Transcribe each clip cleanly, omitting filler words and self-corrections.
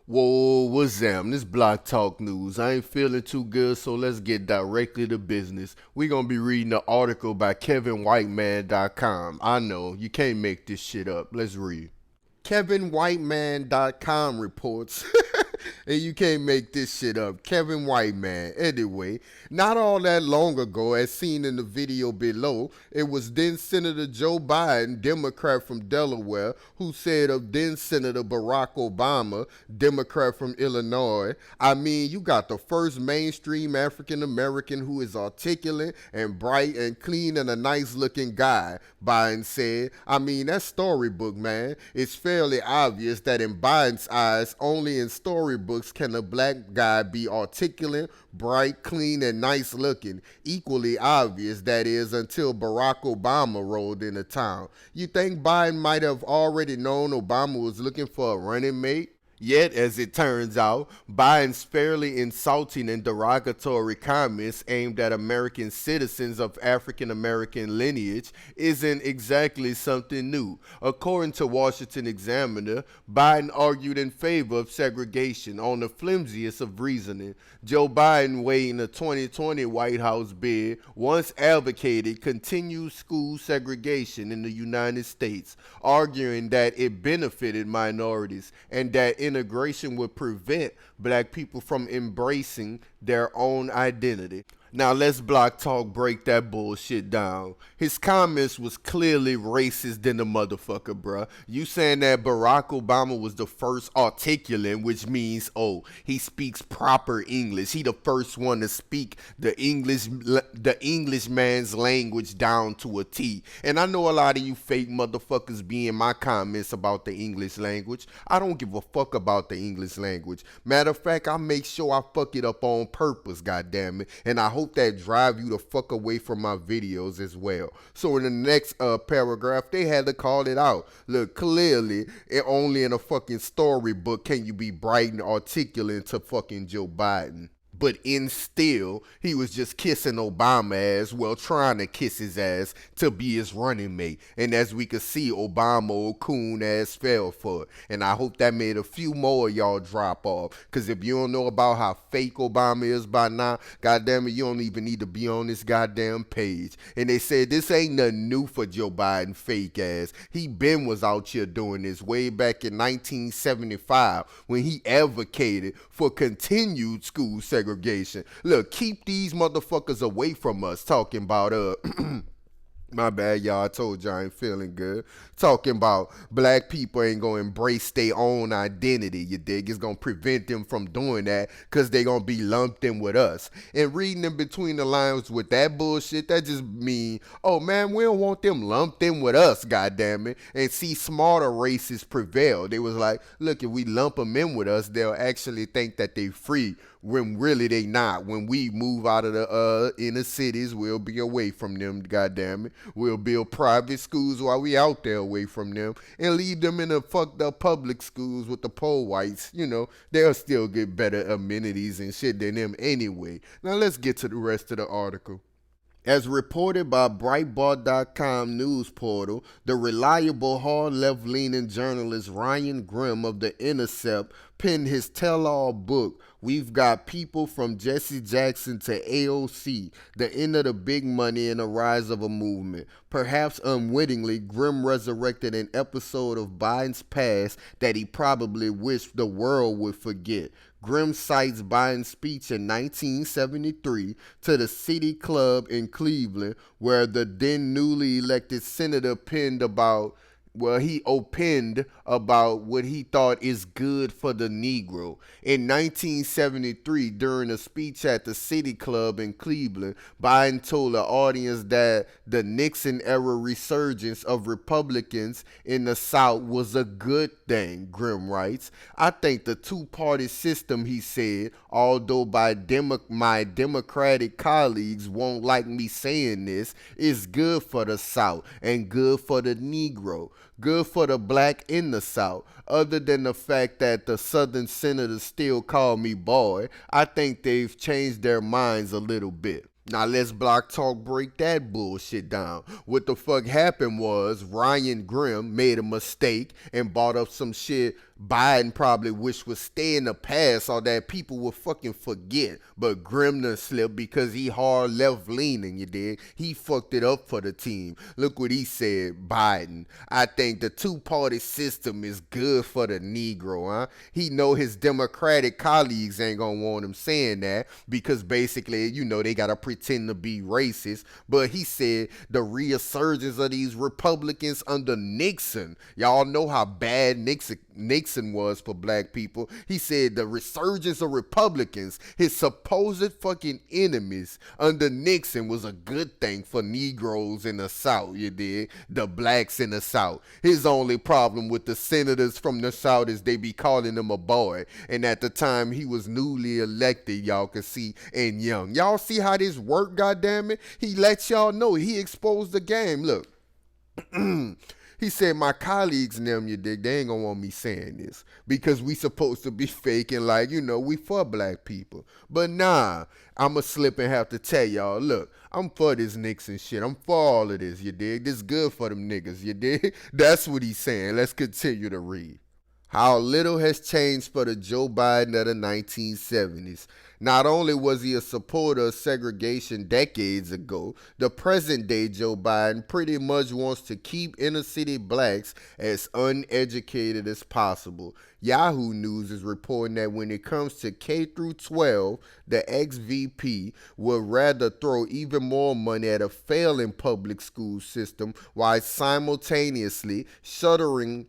Whoa, what's up? This Block Talk News. I ain't feeling too good, so let's get directly to business. We gonna be reading an article by KevinWhiteman.com. I know, you can't make this shit up. Let's read. KevinWhiteman.com reports, and you can't make this shit up. Kevin Whiteman. Anyway, not all that long ago, as seen in the video below, it was then Senator Joe Biden, Democrat from Delaware, who said of then Senator Barack Obama, Democrat from Illinois, I mean, you got the first mainstream African American who is articulate and bright and clean and a nice looking guy, Biden said. I mean, that's storybook, man. It's fairly obvious that in Biden's eyes, only in storybooks can a black guy be articulate, bright, clean, and nice looking. Equally obvious, that is, until Barack Obama rolled into town. You think Biden might have already known Obama was looking for a running mate? Yet, as it turns out, Biden's fairly insulting and derogatory comments aimed at American citizens of African American lineage isn't exactly something new. According to Washington Examiner, Biden argued in favor of segregation on the flimsiest of reasoning. Joe Biden, weighing the 2020 White House bid, once advocated continued school segregation in the United States, arguing that it benefited minorities and that integration would prevent black people from embracing their own identity. Now let's Block Talk break that bullshit down. His comments was clearly racist in the motherfucker, bruh. You saying that Barack Obama was the first articulate, which means, oh, he speaks proper English. He the first one to speak the English man's language down to a T. And I know a lot of you fake motherfuckers be in my comments about the English language. I don't give a fuck about the English language. Matter of fact, I make sure I fuck it up on purpose, goddammit. And I hope that drive you the fuck away from my videos as well. So in the next paragraph, they had to call it out. Look, clearly, only in a fucking storybook can you be bright and articulate to fucking Joe Biden. But in still, he was just kissing Obama ass, well, trying to kiss his ass to be his running mate. And as we could see, Obama, old coon ass, fell for it. And I hope that made a few more of y'all drop off. Because if you don't know about how fake Obama is by now, goddamn it, you don't even need to be on this goddamn page. And they said this ain't nothing new for Joe Biden, fake ass. He been was out here doing this way back in 1975 when he advocated for continued school segregation. Look, keep these motherfuckers away from us. Talking about my bad, y'all. I told y'all I ain't feeling good. Talking about black people ain't gonna embrace their own identity, you dig? It's gonna prevent them from doing that because they gonna be lumped in with us. And reading in between the lines with that bullshit, that just mean, oh man, we don't want them lumped in with us, goddammit. And see smarter races prevail. They was like, look, if we lump them in with us, they'll actually think that they free when really they not. When we move out of the inner cities, we'll be away from them, goddammit. We'll build private schools while we out there away from them and leave them in the fucked up public schools with the poor whites. You know, they'll still get better amenities and shit than them anyway. Now let's get to the rest of the article. As reported by Breitbart.com news portal, the reliable hard left-leaning journalist Ryan Grimm of The Intercept penned his tell-all book, We've Got People from Jesse Jackson to AOC, The End of the Big Money and the Rise of a Movement. Perhaps unwittingly, Grimm resurrected an episode of Biden's past that he probably wished the world would forget. Grimm cites Biden's speech in 1973 to the City Club in Cleveland, where the then newly elected senator he opined about what he thought is good for the Negro. In 1973, during a speech at the City Club in Cleveland, Biden told the audience that the Nixon-era resurgence of Republicans in the South was a good thing, Grimm writes. I think the two-party system, he said, although my Democratic colleagues won't like me saying this, is good for the South and good for the Negro. Good for the black in the South. Other than the fact that the Southern senators still call me boy, I think they've changed their minds a little bit. Now let's Block Talk break that bullshit down. What the fuck happened was Ryan Grimm made a mistake and brought up some shit Biden probably wish would stay in the past or that people would fucking forget. But Grimner slipped because he hard left leaning, you dig? He fucked it up for the team. Look what he said, Biden. I think the two-party system is good for the Negro, huh? He know his Democratic colleagues ain't gonna want him saying that because basically, they gotta pretend to be racist. But he said the resurgence of these Republicans under Nixon. Y'all know how bad Nixon was for black people. He said the resurgence of Republicans, his supposed fucking enemies under Nixon, was a good thing for Negroes in the South, you dig? The blacks in the South. His only problem with the senators from the South is they be calling him a boy. And at the time he was newly elected, y'all could see, and young. Y'all see how this worked, goddammit? He let y'all know. He exposed the game. Look. He said, my colleagues and them, you dig, they ain't gonna want me saying this because we supposed to be faking like, we for black people. But nah, I'ma slip and have to tell y'all, look, I'm for this Nixon shit. I'm for all of this, you dig? This good for them niggas, you dig? That's what he's saying. Let's continue to read. How little has changed for the Joe Biden of the 1970s. Not only was he a supporter of segregation decades ago, the present day Joe Biden pretty much wants to keep inner city blacks as uneducated as possible. Yahoo News is reporting that when it comes to K through 12, the ex-VP would rather throw even more money at a failing public school system while simultaneously shuttering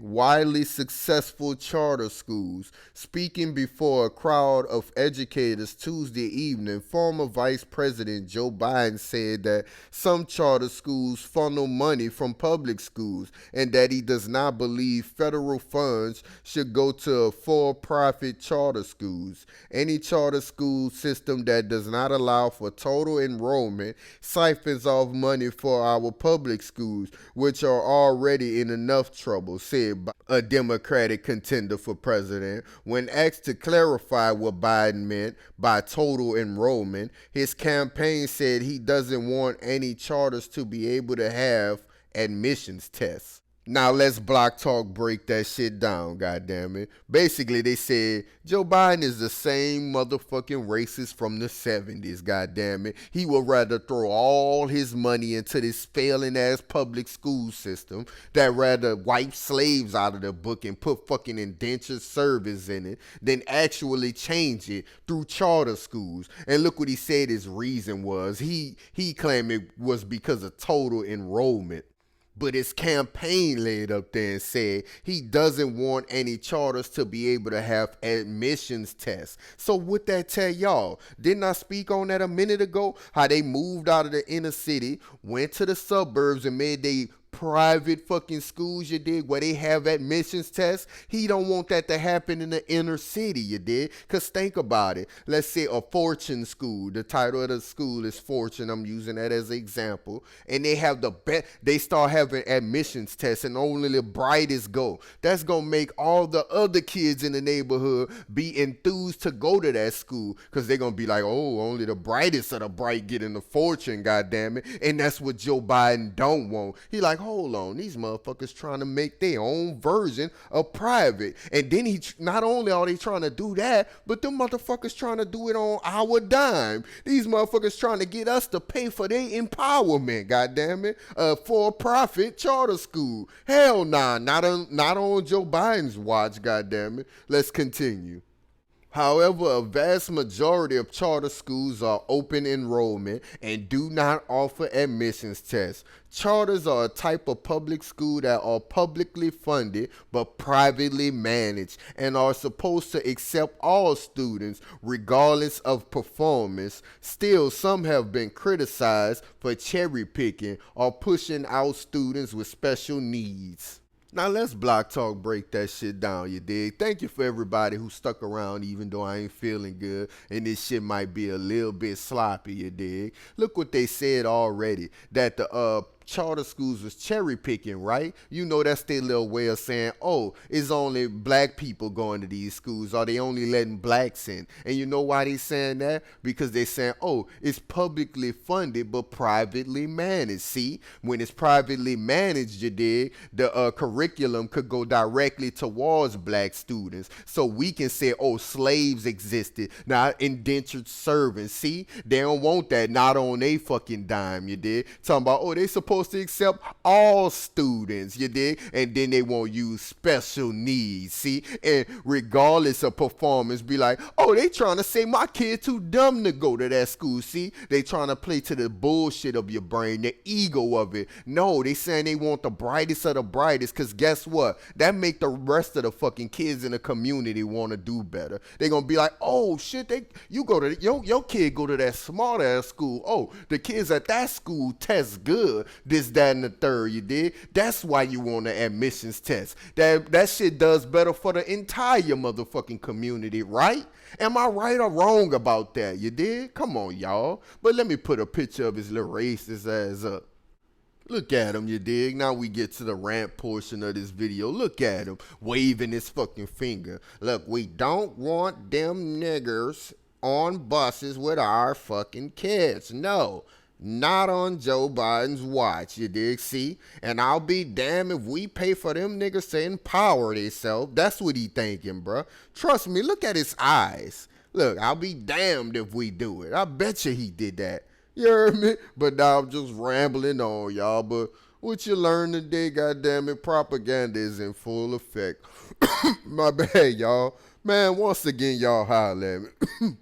widely successful charter schools. Speaking before a crowd of educators Tuesday evening, former Vice President Joe Biden said that some charter schools funnel money from public schools and that he does not believe federal funds should go to for-profit charter schools. Any charter school system that does not allow for total enrollment siphons off money for our public schools, which are already in enough trouble, said a Democratic contender for president. When asked to clarify what Biden meant by total enrollment, his campaign said he doesn't want any charters to be able to have admissions tests. Now let's Block Talk break that shit down, goddammit. Basically, they said Joe Biden is the same motherfucking racist from the 70s, goddammit. He would rather throw all his money into this failing ass public school system that rather wipe slaves out of the book and put fucking indentured service in it than actually change it through charter schools. And look what he said his reason was. He claimed it was because of total enrollment. But his campaign laid up there and said he doesn't want any charters to be able to have admissions tests. So what that tell y'all? Didn't I speak on that a minute ago? How they moved out of the inner city, went to the suburbs and made they private fucking schools, you dig, where they have admissions tests. He don't want that to happen in the inner city, you dig? Because think about it. Let's say a Fortune school. The title of the school is Fortune. I'm using that as an example. And they have they start having admissions tests and only the brightest go. That's going to make all the other kids in the neighborhood be enthused to go to that school because they're going to be like, oh, only the brightest of the bright get in the Fortune, goddammit. And that's what Joe Biden don't want. He like, hold on, these motherfuckers trying to make their own version of private. And then not only are they trying to do that, but them motherfuckers trying to do it on our dime. These motherfuckers trying to get us to pay for their empowerment, goddammit. For-profit charter school. Hell nah, not on Joe Biden's watch, goddammit. Let's continue. However, a vast majority of charter schools are open enrollment and do not offer admissions tests. Charters are a type of public school that are publicly funded but privately managed and are supposed to accept all students regardless of performance. Still, some have been criticized for cherry picking or pushing out students with special needs. Now let's Block Talk break that shit down, you dig? Thank you for everybody who stuck around even though I ain't feeling good and this shit might be a little bit sloppy, you dig? Look what they said already, that the charter schools was cherry picking, right? You know that's their little way of saying, oh, it's only black people going to these schools, or they only letting blacks in. And you know why they saying that? Because they saying, oh, it's publicly funded but privately managed. See, when it's privately managed, you dig, the curriculum could go directly towards black students. So we can say, oh, slaves existed, not indentured servants. See, they don't want that, not on they fucking dime, you dig? Talking about, oh, they supposed to accept all students, you dig? And then they won't use special needs, see? And regardless of performance, be like, oh, they trying to say my kid too dumb to go to that school, see? They trying to play to the bullshit of your brain, the ego of it. No, they saying they want the brightest of the brightest, because guess what? That make the rest of the fucking kids in the community want to do better. They gonna be like, oh, shit, you go to, your kid go to that smart ass school. Oh, the kids at that school test good, this, that, and the third, you did. That's why you want an admissions test. That shit does better for the entire motherfucking community, right? Am I right or wrong about that? You did? Come on, y'all. But let me put a picture of his little racist ass up. Look at him, you dig? Now we get to the rant portion of this video. Look at him waving his fucking finger. Look, we don't want them niggers on buses with our fucking kids. No, not on Joe Biden's watch, you dig? See? And I'll be damned if we pay for them niggas to empower themselves. That's what he thinking, bruh. Trust me, look at his eyes. Look, I'll be damned if we do it. I bet you he did that. You heard me? But now I'm just rambling on, y'all. But what you learn today, goddammit, propaganda is in full effect. My bad, y'all. Man, once again, y'all holler at me.